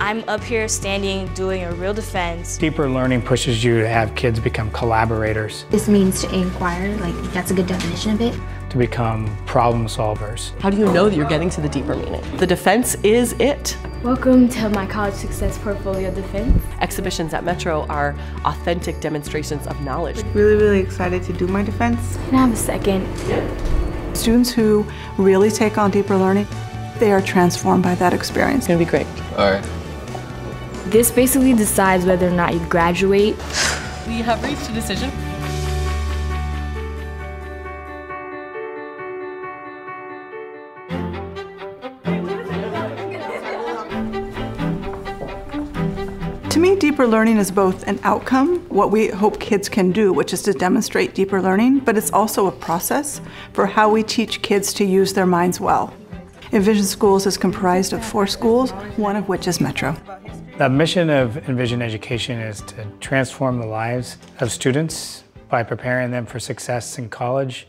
I'm up here standing doing a real defense. Deeper learning pushes you to have kids become collaborators. This means to inquire, like that's a good definition of it. To become problem solvers. How do you know that you're getting to the deeper meaning? The defense is it. Welcome to my college success portfolio defense. Exhibitions at Metro are authentic demonstrations of knowledge. Really excited to do my defense. Can I have a second? Students who really take on deeper learning, they are transformed by that experience. It's gonna be great. All right. This basically decides whether or not you graduate. We have reached a decision. To me, deeper learning is both an outcome, what we hope kids can do, which is to demonstrate deeper learning, but it's also a process for how we teach kids to use their minds well. Envision Schools is comprised of 4 schools, one of which is Metro. The mission of Envision Education is to transform the lives of students by preparing them for success in college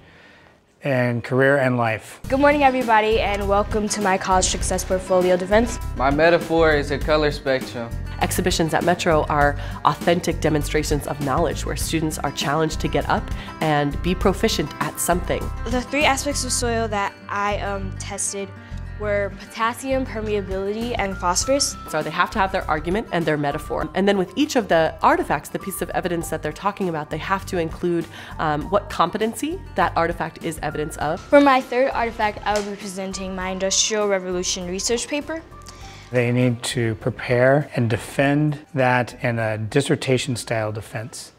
and career and life. Good morning, everybody, and welcome to my college success portfolio defense. My metaphor is a color spectrum. Exhibitions at Metro are authentic demonstrations of knowledge where students are challenged to get up and be proficient at something. The 3 aspects of soil that I tested were potassium, permeability, and phosphorus. So they have to have their argument and their metaphor. And then with each of the artifacts, the piece of evidence that they're talking about, they have to include what competency that artifact is evidence of. For my 3rd artifact, I will be presenting my Industrial Revolution research paper. They need to prepare and defend that in a dissertation-style defense.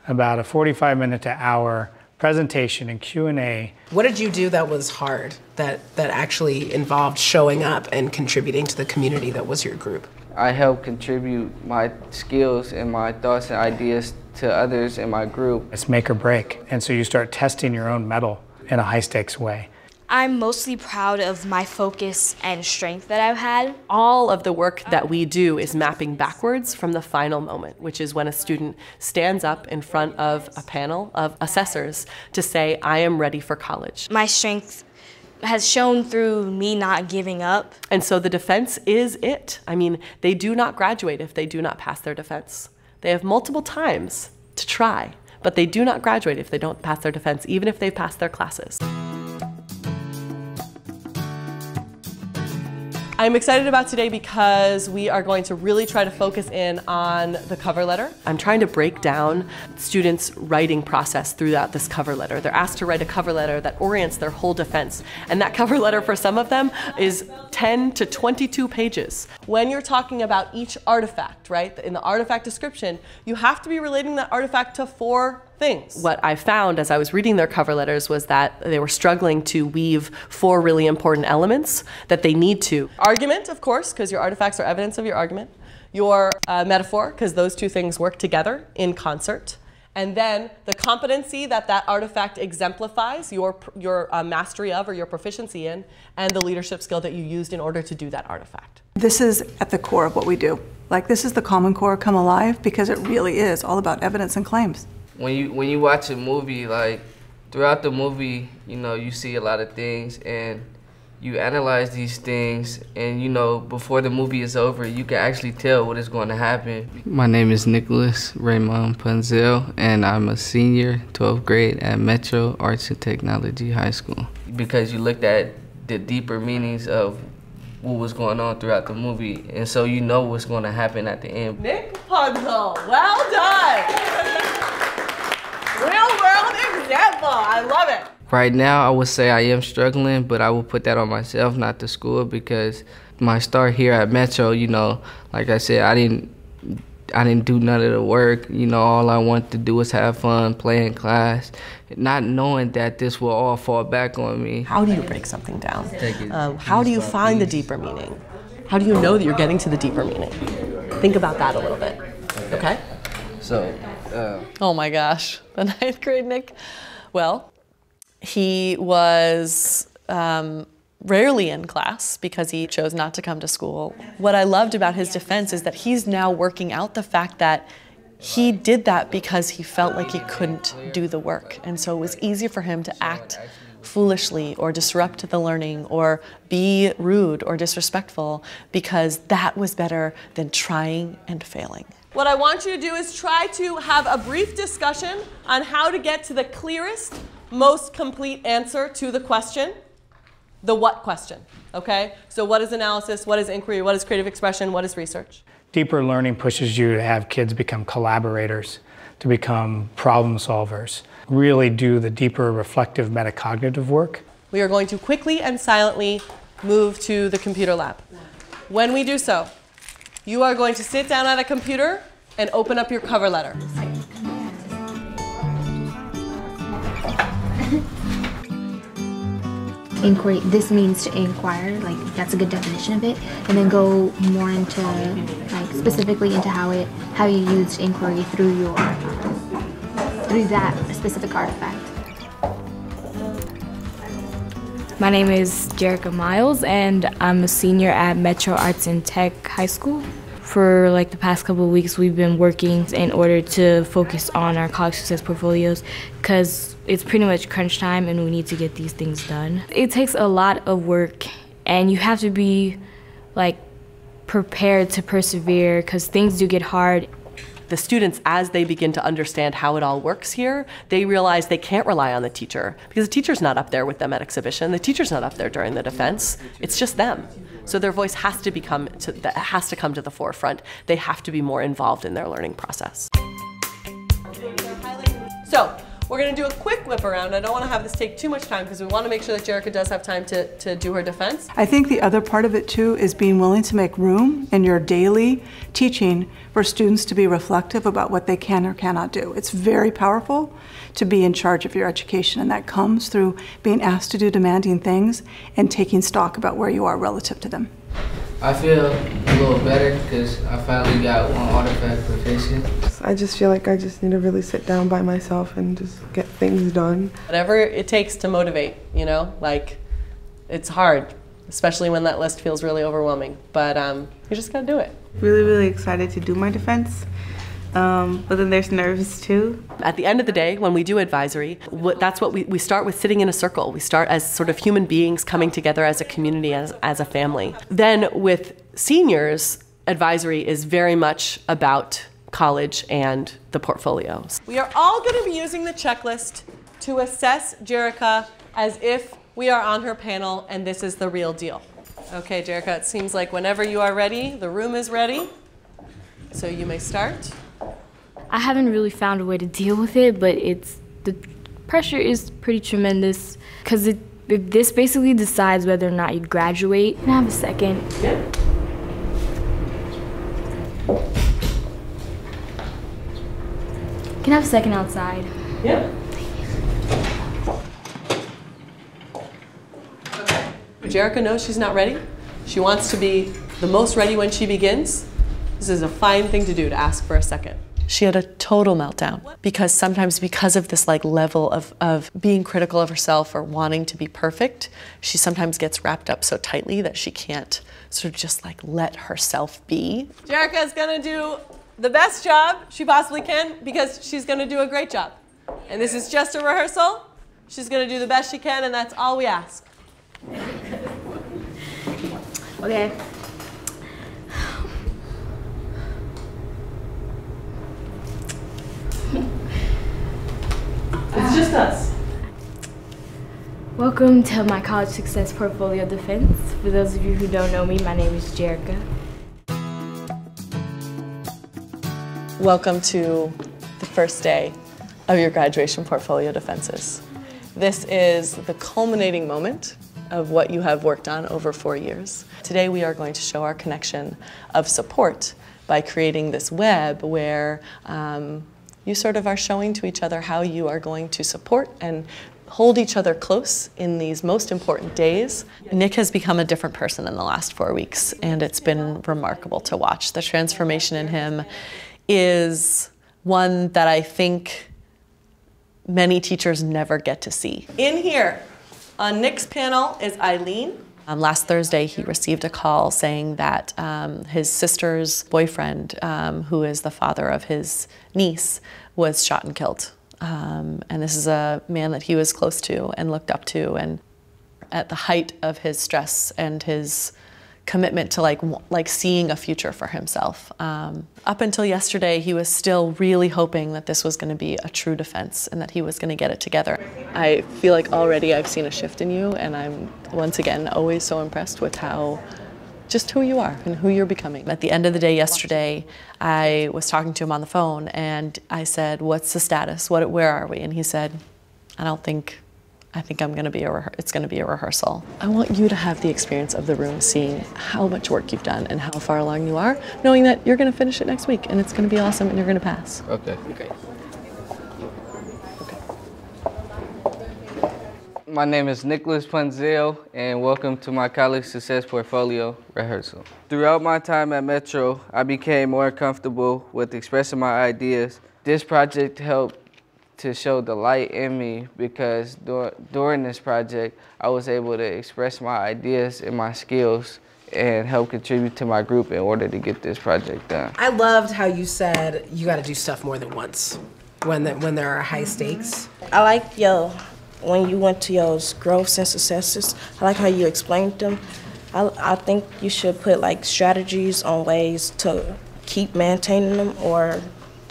About a 45-minute to hour presentation and Q&A. What did you do that was hard, that actually involved showing up and contributing to the community that was your group? I help contribute my skills and my thoughts and ideas to others in my group. It's make or break, and so you start testing your own mettle in a high-stakes way. I'm mostly proud of my focus and strength that I've had. All of the work that we do is mapping backwards from the final moment, which is when a student stands up in front of a panel of assessors to say, I am ready for college. My strength has shown through me not giving up. And so the defense is it. I mean, they do not graduate if they do not pass their defense. They have multiple times to try, but they do not graduate if they don't pass their defense, even if they've passed their classes. I'm excited about today because we are going to really try to focus in on the cover letter. I'm trying to break down students' writing process throughout this cover letter. They're asked to write a cover letter that orients their whole defense. And that cover letter for some of them is 10 to 22 pages. When you're talking about each artifact, right, in the artifact description, you have to be relating that artifact to 4 things. What I found as I was reading their cover letters was that they were struggling to weave 4 really important elements that they need to. Argument, of course, because your artifacts are evidence of your argument. Your metaphor, because those 2 things work together in concert. And then the competency that that artifact exemplifies, your mastery of or your proficiency in, and the leadership skill that you used in order to do that artifact. This is at the core of what we do. Like, this is the Common Core come alive because it really is all about evidence and claims. When you watch a movie, like throughout the movie, you know, you see a lot of things and you analyze these things, and you know, before the movie is over, you can actually tell what is going to happen. My name is Nicholas Raymond Punzel, and I'm a senior, 12th grade at Metro Arts and Technology High School. Because you looked at the deeper meanings of what was going on throughout the movie, and so you know what's going to happen at the end. Nick Punzel, well done! Real world example, I love it. Right now, I would say I am struggling, but I will put that on myself, not the school, because my start here at Metro, you know, like I said, I didn't do none of the work. You know, all I wanted to do was have fun, play in class, not knowing that this will all fall back on me. How do you break something down? How do you find the deeper meaning? How do you know that you're getting to the deeper meaning? Think about that a little bit, okay? So, oh my gosh, the 9th grade Nick. Well, he was rarely in class because he chose not to come to school. What I loved about his defense is that he's now working out the fact that he did that because he felt like he couldn't do the work. And so it was easy for him to act foolishly or disrupt the learning or be rude or disrespectful, because that was better than trying and failing. What I want you to do is try to have a brief discussion on how to get to the clearest, most complete answer to the question, the what question, okay? So what is analysis, what is inquiry, what is creative expression, what is research? Deeper learning pushes you to have kids become collaborators, to become problem solvers, really do the deeper reflective metacognitive work. We are going to quickly and silently move to the computer lab. When we do so, you are going to sit down at a computer and open up your cover letter. Inquiry, this means to inquire, like that's a good definition of it, and then go more into, like specifically into how you used inquiry through that specific artifact. My name is Jerica Miles, and I'm a senior at Metro Arts and Tech High School. For like the past couple of weeks, we've been working in order to focus on our college success portfolios, because it's pretty much crunch time and we need to get these things done. It takes a lot of work, and you have to be like prepared to persevere, because things do get hard. The students, as they begin to understand how it all works here, they realize they can't rely on the teacher, because the teacher's not up there with them at exhibition. The teacher's not up there during the defense. It's just them. So their voice has to come to the forefront. They have to be more involved in their learning process. So we're going to do a quick whip around. I don't want to have this take too much time, because we want to make sure that Jerica does have time to do her defense. I think the other part of it too is being willing to make room in your daily teaching for students to be reflective about what they can or cannot do. It's very powerful to be in charge of your education, and that comes through being asked to do demanding things and taking stock about where you are relative to them. I feel a little better because I finally got one artifact proficient. I just feel like I just need to really sit down by myself and just get things done. Whatever it takes to motivate, you know, like it's hard, especially when that list feels really overwhelming, but you just gotta do it. Really excited to do my defense, but then there's nerves too. At the end of the day, when we do advisory, that's what we start with, sitting in a circle. We start as sort of human beings coming together as a community, as a family. Then with seniors, advisory is very much about college and the portfolios. We are all going to be using the checklist to assess Jerica as if we are on her panel and this is the real deal. Okay, Jerica, it seems like whenever you are ready, the room is ready, so you may start. I haven't really found a way to deal with it, but the pressure is pretty tremendous, because this basically decides whether or not you graduate. Can I have a second? Yeah. Can I have a second outside? Yeah. Jerica knows she's not ready. She wants to be the most ready when she begins. This is a fine thing to do, to ask for a second. She had a total meltdown, because sometimes because of this like level of being critical of herself or wanting to be perfect, she sometimes gets wrapped up so tightly that she can't sort of just like let herself be. Jerica is gonna do the best job she possibly can, because she's gonna do a great job. And this is just a rehearsal. She's gonna do the best she can, and that's all we ask. Okay. It's just us. Welcome to my college success portfolio defense. For those of you who don't know me, my name is Jerica. Welcome to the first day of your graduation portfolio defenses. This is the culminating moment of what you have worked on over 4 years. Today we are going to show our connection of support by creating this web where you sort of are showing to each other how you are going to support and hold each other close in these most important days. Nick has become a different person in the last 4 weeks, and it's been remarkable to watch. The transformation in him is one that I think many teachers never get to see. In here, on Nick's panel is Eileen. Last Thursday, he received a call saying that his sister's boyfriend, who is the father of his niece, was shot and killed And this is a man that he was close to and looked up to, and at the height of his stress and his commitment to like seeing a future for himself. Up until yesterday, he was still really hoping that this was going to be a true defense and that he was going to get it together. I feel like already I've seen a shift in you, and I'm once again always so impressed with just who you are and who you're becoming. At the end of the day yesterday, I was talking to him on the phone, and I said, "What's the status? Where are we?" And he said, I think it's going to be a rehearsal. I want you to have the experience of the room, seeing how much work you've done and how far along you are, knowing that you're going to finish it next week and it's going to be awesome and you're going to pass. Okay. Great. Okay. My name is Nicholas Punzel, and welcome to my College Success Portfolio rehearsal. Throughout my time at Metro, I became more comfortable with expressing my ideas. This project helped to show the light in me, because during this project, I was able to express my ideas and my skills and help contribute to my group in order to get this project done. I loved how you said you got to do stuff more than once when there are high stakes. I like when you went to your growths and successes. I like how you explained them. I think you should put like strategies on ways to keep maintaining them or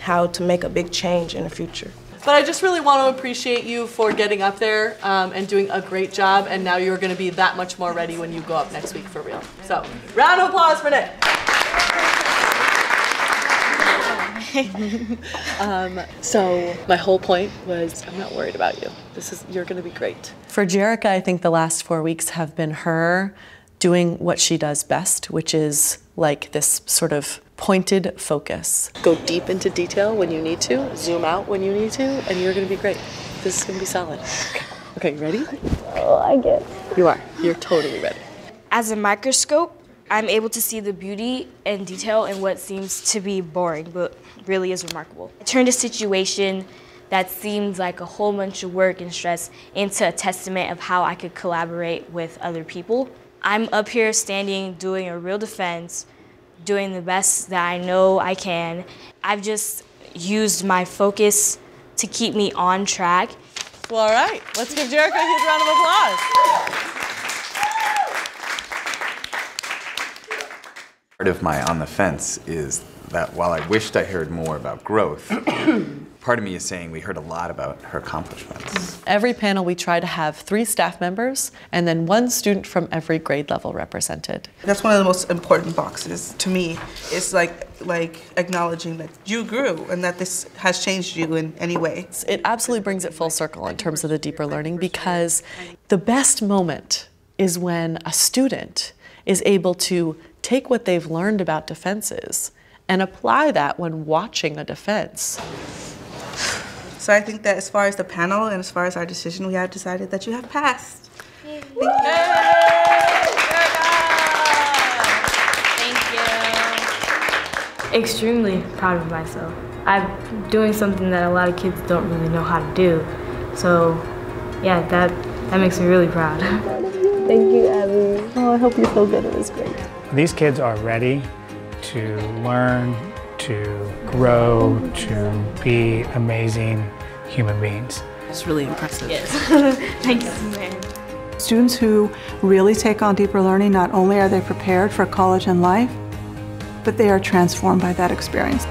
how to make a big change in the future. But I just really want to appreciate you for getting up there and doing a great job, and now you're going to be that much more ready when you go up next week for real. So, round of applause for Nick. So my whole point was, I'm not worried about you. You're going to be great. For Jerica, I think the last 4 weeks have been her doing what she does best, which is like this sort of pointed focus. Go deep into detail when you need to, zoom out when you need to, and you're going to be great. This is going to be solid. Okay, ready? Oh, I get it. You are. You're totally ready. As a microscope, I'm able to see the beauty and detail in what seems to be boring, but really is remarkable. I turned a situation that seemed like a whole bunch of work and stress into a testament of how I could collaborate with other people. I'm up here standing, doing a real defense, doing the best that I know I can. I've just used my focus to keep me on track. Well, all right, let's give Jerica a huge round of applause. Part of my on the fence is that while I wished I heard more about growth, part of me is saying we heard a lot about her accomplishments. Every panel we try to have 3 staff members and then 1 student from every grade level represented. That's one of the most important boxes to me. It's like acknowledging that you grew and that this has changed you in any way. It absolutely brings it full circle in terms of the deeper learning, because the best moment is when a student is able to take what they've learned about defenses and apply that when watching a defense. So I think that as far as the panel and as far as our decision, we have decided that you have passed. Thank you. Thank you. Extremely proud of myself. I'm doing something that a lot of kids don't really know how to do. So yeah, that makes me really proud. Thank you, Abby. Oh, I hope you feel good. It was great. These kids are ready to learn, to grow, to be amazing human beings. It's really impressive. Yes. Thank you, man. Students who really take on deeper learning, not only are they prepared for college and life, but they are transformed by that experience.